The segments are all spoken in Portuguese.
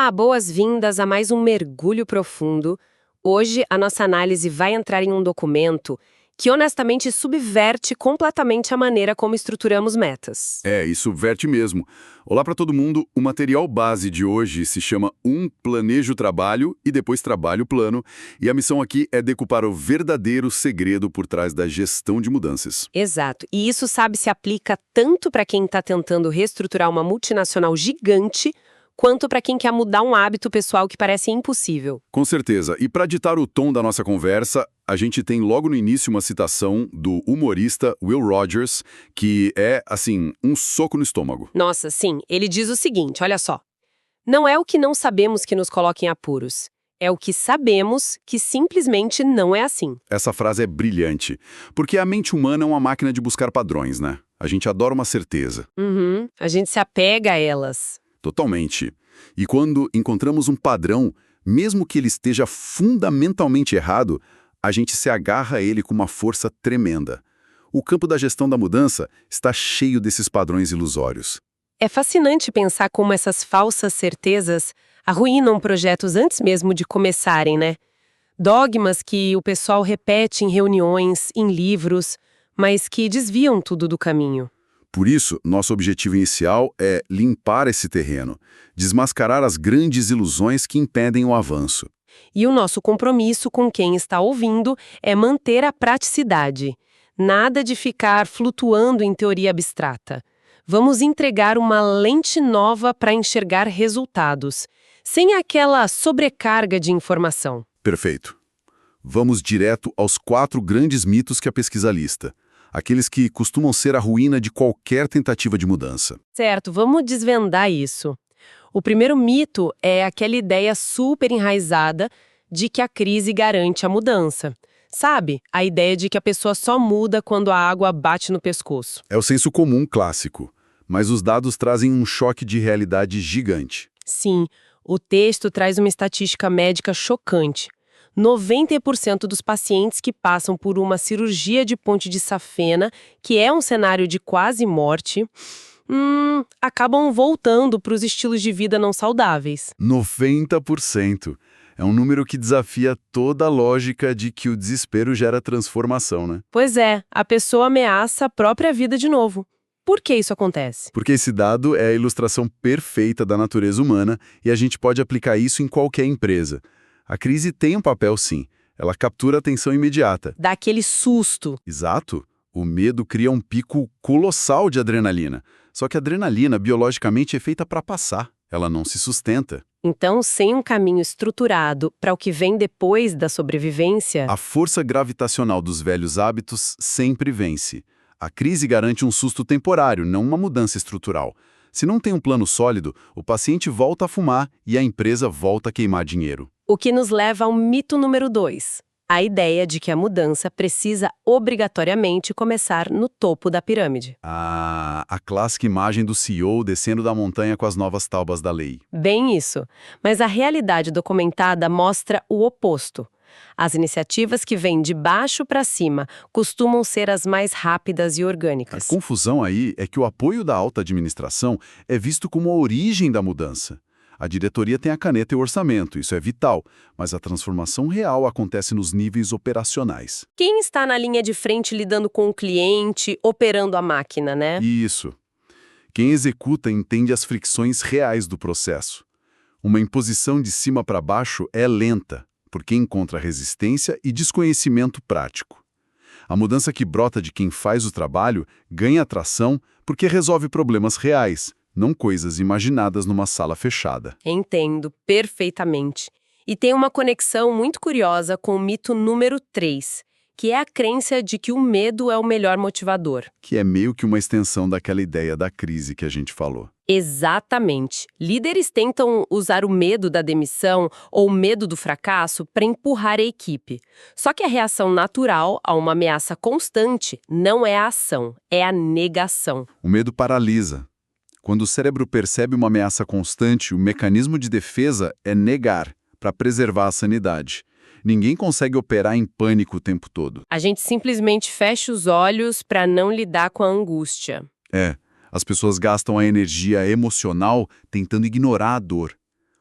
Olá, boas-vindas a mais um mergulho profundo. Hoje a nossa análise vai entrar em um documento que honestamente subverte completamente a maneira como estruturamos metas. E subverte mesmo. Olá para todo mundo, o material base de hoje se chama Planeja o Trabalho e depois Trabalho Plano, e a missão aqui é decupar o verdadeiro segredo por trás da gestão de mudanças. Exato, e isso, se aplica tanto para quem está tentando reestruturar uma multinacional gigante, quanto para quem quer mudar um hábito pessoal que parece impossível. Com certeza, e para ditar o tom da nossa conversa, a gente tem logo no início uma citação do humorista Will Rogers, que é, assim, um soco no estômago. Nossa, sim, ele diz o seguinte, olha só. Não é o que não sabemos que nos coloca em apuros. É o que sabemos que simplesmente não é assim. Essa frase é brilhante, porque a mente humana é uma máquina de buscar padrões, né? A gente adora uma certeza. A gente se apega a elas. Totalmente. E quando encontramos um padrão, mesmo que ele esteja fundamentalmente errado, a gente se agarra a ele com uma força tremenda. O campo da gestão da mudança está cheio desses padrões ilusórios. É fascinante pensar como essas falsas certezas arruinam projetos antes mesmo de começarem, né? Dogmas que o pessoal repete em reuniões, em livros, mas que desviam tudo do caminho. Por isso, nosso objetivo inicial é limpar esse terreno, desmascarar as grandes ilusões que impedem o avanço. E o nosso compromisso com quem está ouvindo é manter a praticidade. Nada de ficar flutuando em teoria abstrata. Vamos entregar uma lente nova para enxergar resultados, sem aquela sobrecarga de informação. Perfeito. Vamos direto aos 4 grandes mitos que a pesquisa lista. Aqueles que costumam ser a ruína de qualquer tentativa de mudança. Certo, vamos desvendar isso. O primeiro mito é aquela ideia super enraizada de que a crise garante a mudança. Sabe? A ideia de que a pessoa só muda quando a água bate no pescoço. É o senso comum clássico, mas os dados trazem um choque de realidade gigante. Sim, o texto traz uma estatística médica chocante. 90% dos pacientes que passam por uma cirurgia de ponte de safena, que é um cenário de quase morte, acabam voltando para os estilos de vida não saudáveis. 90%. É um número que desafia toda a lógica de que o desespero gera transformação, né? Pois é, a pessoa ameaça a própria vida de novo. Por que isso acontece? Porque esse dado é a ilustração perfeita da natureza humana e a gente pode aplicar isso em qualquer empresa. A crise tem um papel, sim. Ela captura a atenção imediata. Dá aquele susto. Exato. O medo cria um pico colossal de adrenalina. Só que a adrenalina, biologicamente, é feita para passar. Ela não se sustenta. Então, sem um caminho estruturado para o que vem depois da sobrevivência... A força gravitacional dos velhos hábitos sempre vence. A crise garante um susto temporário, não uma mudança estrutural. Se não tem um plano sólido, o paciente volta a fumar e a empresa volta a queimar dinheiro. O que nos leva ao mito número 2. A ideia de que a mudança precisa obrigatoriamente começar no topo da pirâmide. A clássica imagem do CEO descendo da montanha com as novas tábuas da lei. Bem isso. Mas a realidade documentada mostra o oposto. As iniciativas que vêm de baixo para cima costumam ser as mais rápidas e orgânicas. A confusão aí é que o apoio da alta administração é visto como a origem da mudança. A diretoria tem a caneta e o orçamento, isso é vital, mas a transformação real acontece nos níveis operacionais. Quem está na linha de frente lidando com o cliente, operando a máquina, né? Isso. Quem executa entende as fricções reais do processo. Uma imposição de cima para baixo é lenta, porque encontra resistência e desconhecimento prático. A mudança que brota de quem faz o trabalho ganha atração porque resolve problemas reais, não coisas imaginadas numa sala fechada. Entendo, perfeitamente. E tem uma conexão muito curiosa com o mito número 3, que é a crença de que o medo é o melhor motivador. Que é meio que uma extensão daquela ideia da crise que a gente falou. Exatamente. Líderes tentam usar o medo da demissão ou o medo do fracasso para empurrar a equipe. Só que a reação natural a uma ameaça constante não é a ação, é a negação. O medo paralisa. Quando o cérebro percebe uma ameaça constante, o mecanismo de defesa é negar, para preservar a sanidade. Ninguém consegue operar em pânico o tempo todo. A gente simplesmente fecha os olhos para não lidar com a angústia. As pessoas gastam a energia emocional tentando ignorar a dor.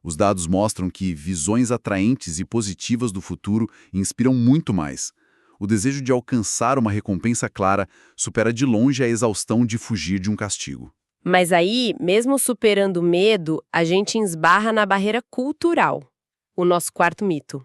Os dados mostram que visões atraentes e positivas do futuro inspiram muito mais. O desejo de alcançar uma recompensa clara supera de longe a exaustão de fugir de um castigo. Mas aí, mesmo superando o medo, a gente esbarra na barreira cultural. O nosso quarto mito.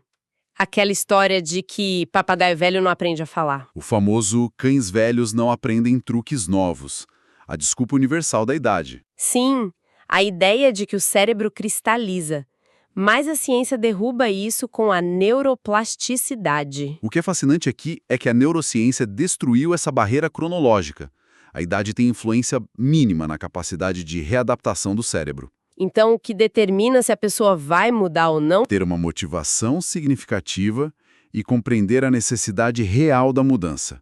Aquela história de que papagaio velho não aprende a falar. O famoso cães velhos não aprendem truques novos. A desculpa universal da idade. Sim, a ideia de que o cérebro cristaliza. Mas a ciência derruba isso com a neuroplasticidade. O que é fascinante aqui é que a neurociência destruiu essa barreira cronológica. A idade tem influência mínima na capacidade de readaptação do cérebro. Então, o que determina se a pessoa vai mudar ou não? Ter uma motivação significativa e compreender a necessidade real da mudança.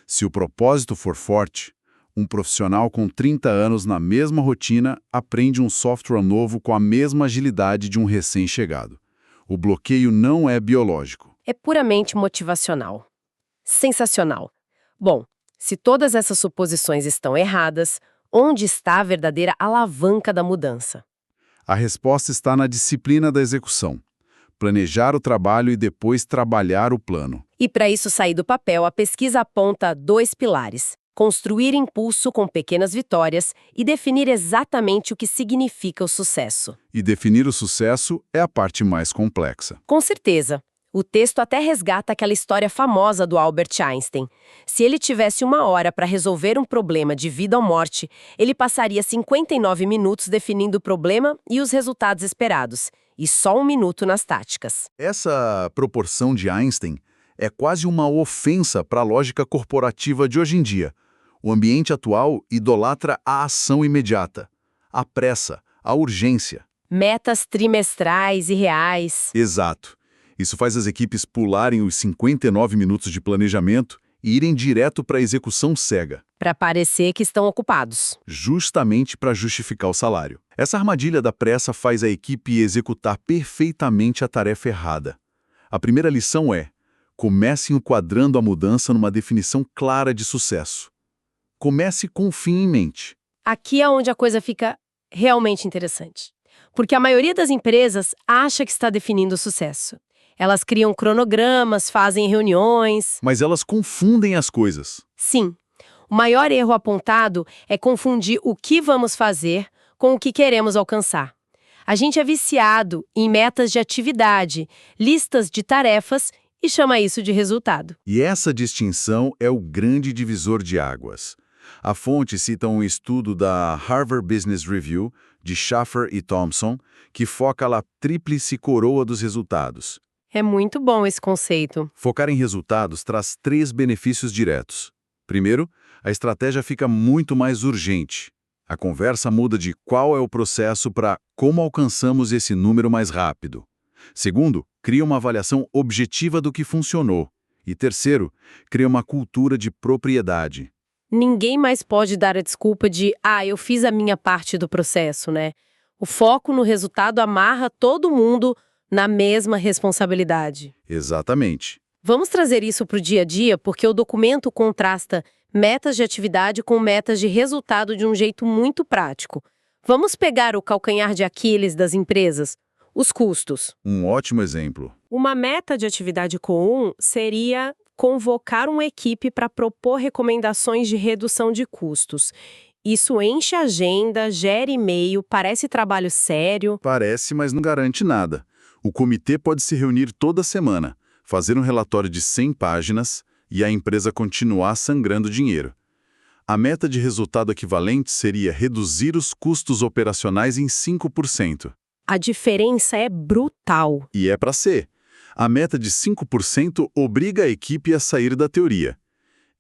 Se o propósito for forte, um profissional com 30 anos na mesma rotina aprende um software novo com a mesma agilidade de um recém-chegado. O bloqueio não é biológico. É puramente motivacional. Sensacional. Bom, se todas essas suposições estão erradas, onde está a verdadeira alavanca da mudança? A resposta está na disciplina da execução. Planejar o trabalho e depois trabalhar o plano. E para isso sair do papel, a pesquisa aponta 2 pilares: construir impulso com pequenas vitórias e definir exatamente o que significa o sucesso. E definir o sucesso é a parte mais complexa. Com certeza. O texto até resgata aquela história famosa do Albert Einstein. Se ele tivesse 1 hora para resolver um problema de vida ou morte, ele passaria 59 minutos definindo o problema e os resultados esperados, e só 1 minuto nas táticas. Essa proporção de Einstein é quase uma ofensa para a lógica corporativa de hoje em dia. O ambiente atual idolatra a ação imediata, a pressa, a urgência. Metas trimestrais e reais. Exato. Isso faz as equipes pularem os 59 minutos de planejamento e irem direto para a execução cega. Para parecer que estão ocupados. Justamente para justificar o salário. Essa armadilha da pressa faz a equipe executar perfeitamente a tarefa errada. A primeira lição é: comece enquadrando a mudança numa definição clara de sucesso. Comece com o fim em mente. Aqui é onde a coisa fica realmente interessante. Porque a maioria das empresas acha que está definindo o sucesso. Elas criam cronogramas, fazem reuniões. Mas elas confundem as coisas. Sim. O maior erro apontado é confundir o que vamos fazer com o que queremos alcançar. A gente é viciado em metas de atividade, listas de tarefas e chama isso de resultado. E essa distinção é o grande divisor de águas. A fonte cita um estudo da Harvard Business Review, de Schaffer e Thompson, que foca na tríplice coroa dos resultados. É muito bom esse conceito. Focar em resultados traz 3 benefícios diretos. Primeiro, a estratégia fica muito mais urgente. A conversa muda de qual é o processo para como alcançamos esse número mais rápido. Segundo, cria uma avaliação objetiva do que funcionou. E terceiro, cria uma cultura de propriedade. Ninguém mais pode dar a desculpa de eu fiz a minha parte do processo, né? O foco no resultado amarra todo mundo na mesma responsabilidade. Exatamente. Vamos trazer isso para o dia a dia porque o documento contrasta metas de atividade com metas de resultado de um jeito muito prático. Vamos pegar o calcanhar de Aquiles das empresas, os custos. Um ótimo exemplo. Uma meta de atividade comum seria convocar uma equipe para propor recomendações de redução de custos. Isso enche a agenda, gera e-mail, parece trabalho sério. Parece, mas não garante nada. O comitê pode se reunir toda semana, fazer um relatório de 100 páginas e a empresa continuar sangrando dinheiro. A meta de resultado equivalente seria reduzir os custos operacionais em 5%. A diferença é brutal. E é para ser. A meta de 5% obriga a equipe a sair da teoria.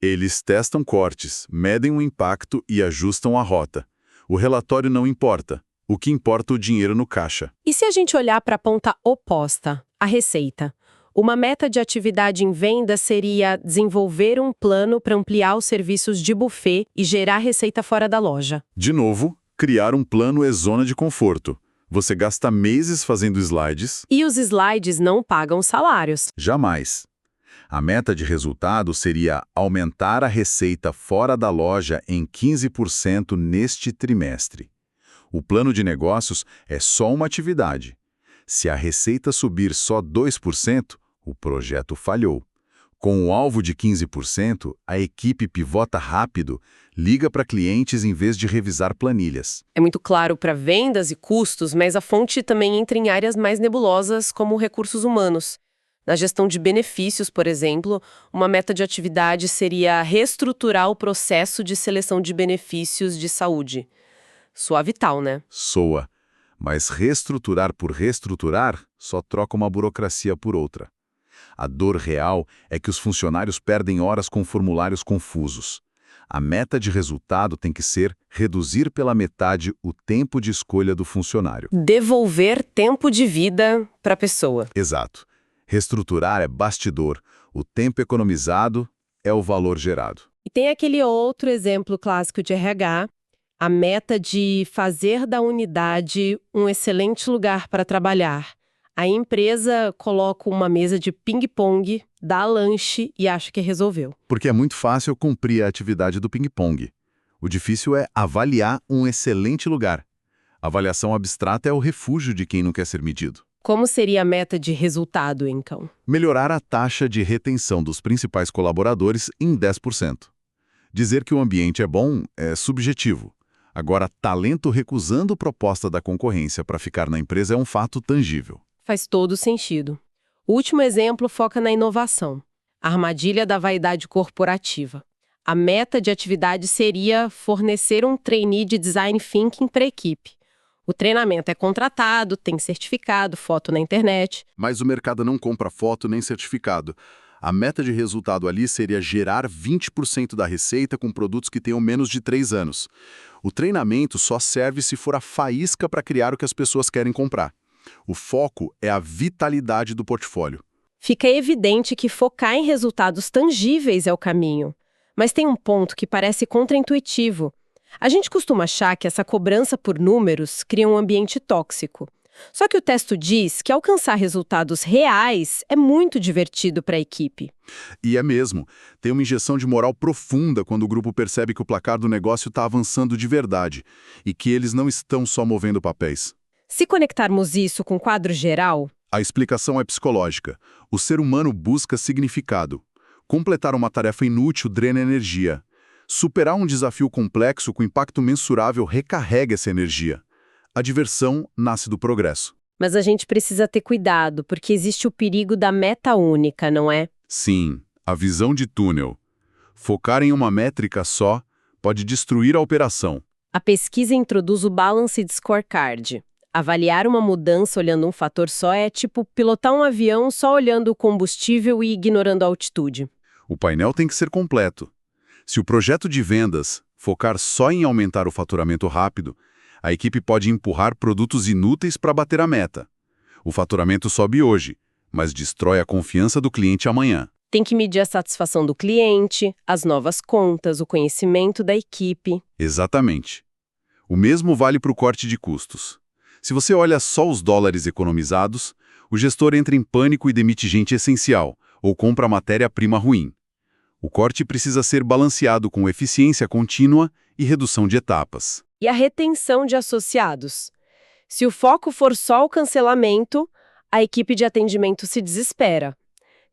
Eles testam cortes, medem o impacto e ajustam a rota. O relatório não importa. O que importa é o dinheiro no caixa. E se a gente olhar para a ponta oposta, a receita? Uma meta de atividade em venda seria desenvolver um plano para ampliar os serviços de buffet e gerar receita fora da loja. De novo, criar um plano é zona de conforto. Você gasta meses fazendo slides. E os slides não pagam salários. Jamais. A meta de resultado seria aumentar a receita fora da loja em 15% neste trimestre. O plano de negócios é só uma atividade. Se a receita subir só 2%, o projeto falhou. Com o alvo de 15%, a equipe pivota rápido, liga para clientes em vez de revisar planilhas. É muito claro para vendas e custos, mas a fonte também entra em áreas mais nebulosas, como recursos humanos. Na gestão de benefícios, por exemplo, uma meta de atividade seria reestruturar o processo de seleção de benefícios de saúde. Soa vital, né? Soa. Mas reestruturar por reestruturar só troca uma burocracia por outra. A dor real é que os funcionários perdem horas com formulários confusos. A meta de resultado tem que ser reduzir pela metade o tempo de escolha do funcionário. Devolver tempo de vida para a pessoa. Exato. Reestruturar é bastidor. O tempo economizado é o valor gerado. E tem aquele outro exemplo clássico de RH, a meta de fazer da unidade um excelente lugar para trabalhar. A empresa coloca uma mesa de ping-pong, dá lanche e acha que resolveu. Porque é muito fácil cumprir a atividade do ping-pong. O difícil é avaliar um excelente lugar. A avaliação abstrata é o refúgio de quem não quer ser medido. Como seria a meta de resultado, então? Melhorar a taxa de retenção dos principais colaboradores em 10%. Dizer que o ambiente é bom é subjetivo. Agora, talento recusando proposta da concorrência para ficar na empresa é um fato tangível. Faz todo sentido. O último exemplo foca na inovação. A armadilha da vaidade corporativa. A meta de atividade seria fornecer um trainee de design thinking para a equipe. O treinamento é contratado, tem certificado, foto na internet. Mas o mercado não compra foto nem certificado. A meta de resultado ali seria gerar 20% da receita com produtos que tenham menos de 3 anos. O treinamento só serve se for a faísca para criar o que as pessoas querem comprar. O foco é a vitalidade do portfólio. Fica evidente que focar em resultados tangíveis é o caminho. Mas tem um ponto que parece contraintuitivo. A gente costuma achar que essa cobrança por números cria um ambiente tóxico. Só que o texto diz que alcançar resultados reais é muito divertido para a equipe. E é mesmo. Tem uma injeção de moral profunda quando o grupo percebe que o placar do negócio está avançando de verdade e que eles não estão só movendo papéis. Se conectarmos isso com o quadro geral, A explicação é psicológica. O ser humano busca significado. Completar uma tarefa inútil drena energia. Superar um desafio complexo com impacto mensurável recarrega essa energia. A diversão nasce do progresso. mas a gente precisa ter cuidado, porque existe o perigo da meta única, não é? Sim, a visão de túnel. Focar em uma métrica só pode destruir a operação. A pesquisa introduz o Balanced Scorecard. Avaliar uma mudança olhando um fator só é tipo pilotar um avião só olhando o combustível e ignorando a altitude. O painel tem que ser completo. Se o projeto de vendas focar só em aumentar o faturamento rápido, a equipe pode empurrar produtos inúteis para bater a meta. O faturamento sobe hoje, mas destrói a confiança do cliente amanhã. Tem que medir a satisfação do cliente, as novas contas, o conhecimento da equipe. Exatamente. O mesmo vale para o corte de custos. Se você olha só os dólares economizados, o gestor entra em pânico e demite gente essencial, ou compra matéria-prima ruim. O corte precisa ser balanceado com eficiência contínua e redução de etapas. E a retenção de associados. Se o foco for só o cancelamento, a equipe de atendimento se desespera.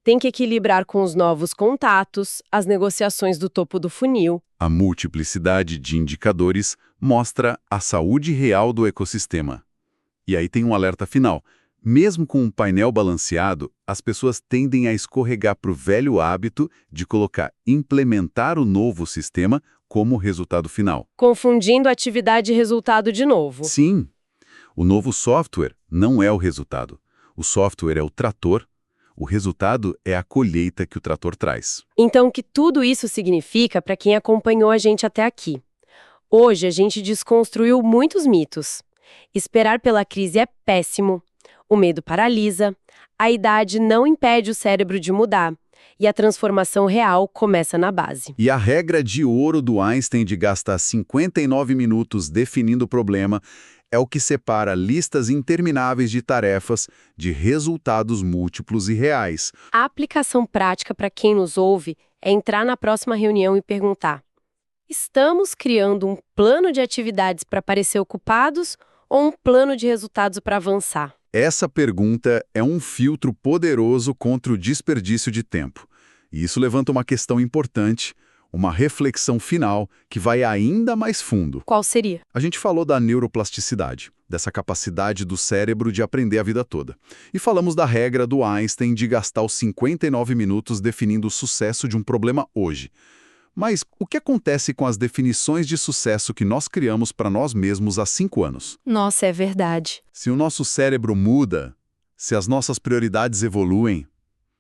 Tem que equilibrar com os novos contatos, as negociações do topo do funil. A multiplicidade de indicadores mostra a saúde real do ecossistema. E aí tem um alerta final. Mesmo com um painel balanceado, as pessoas tendem a escorregar para o velho hábito de colocar implementar o novo sistema como resultado final. Confundindo atividade e resultado de novo. Sim, o novo software não é o resultado. O software é o trator, o resultado é a colheita que o trator traz. Então, o que tudo isso significa para quem acompanhou a gente até aqui? Hoje, a gente desconstruiu muitos mitos. Esperar pela crise é péssimo. O medo paralisa. A idade não impede o cérebro de mudar. E a transformação real começa na base. E a regra de ouro do Einstein de gastar 59 minutos definindo o problema é o que separa listas intermináveis de tarefas de resultados múltiplos e reais. A aplicação prática para quem nos ouve é entrar na próxima reunião e perguntar: estamos criando um plano de atividades para parecer ocupados ou um plano de resultados para avançar? Essa pergunta é um filtro poderoso contra o desperdício de tempo. E isso levanta uma questão importante, uma reflexão final que vai ainda mais fundo. Qual seria? A gente falou da neuroplasticidade, dessa capacidade do cérebro de aprender a vida toda. E falamos da regra do Einstein de gastar os 59 minutos definindo o sucesso de um problema hoje. Mas o que acontece com as definições de sucesso que nós criamos para nós mesmos há 5 anos? Nossa, é verdade. Se o nosso cérebro muda, se as nossas prioridades evoluem,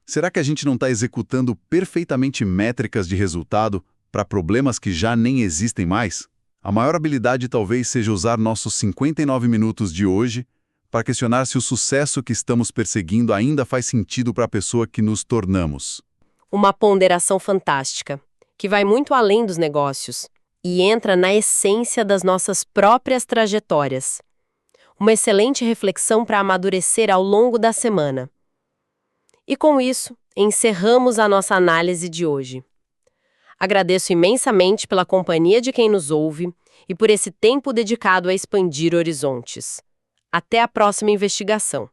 será que a gente não está executando perfeitamente métricas de resultado para problemas que já nem existem mais? A maior habilidade talvez seja usar nossos 59 minutos de hoje para questionar se o sucesso que estamos perseguindo ainda faz sentido para a pessoa que nos tornamos. Uma ponderação fantástica, que vai muito além dos negócios e entra na essência das nossas próprias trajetórias. Uma excelente reflexão para amadurecer ao longo da semana. E com isso, encerramos a nossa análise de hoje. Agradeço imensamente pela companhia de quem nos ouve e por esse tempo dedicado a expandir horizontes. Até a próxima investigação.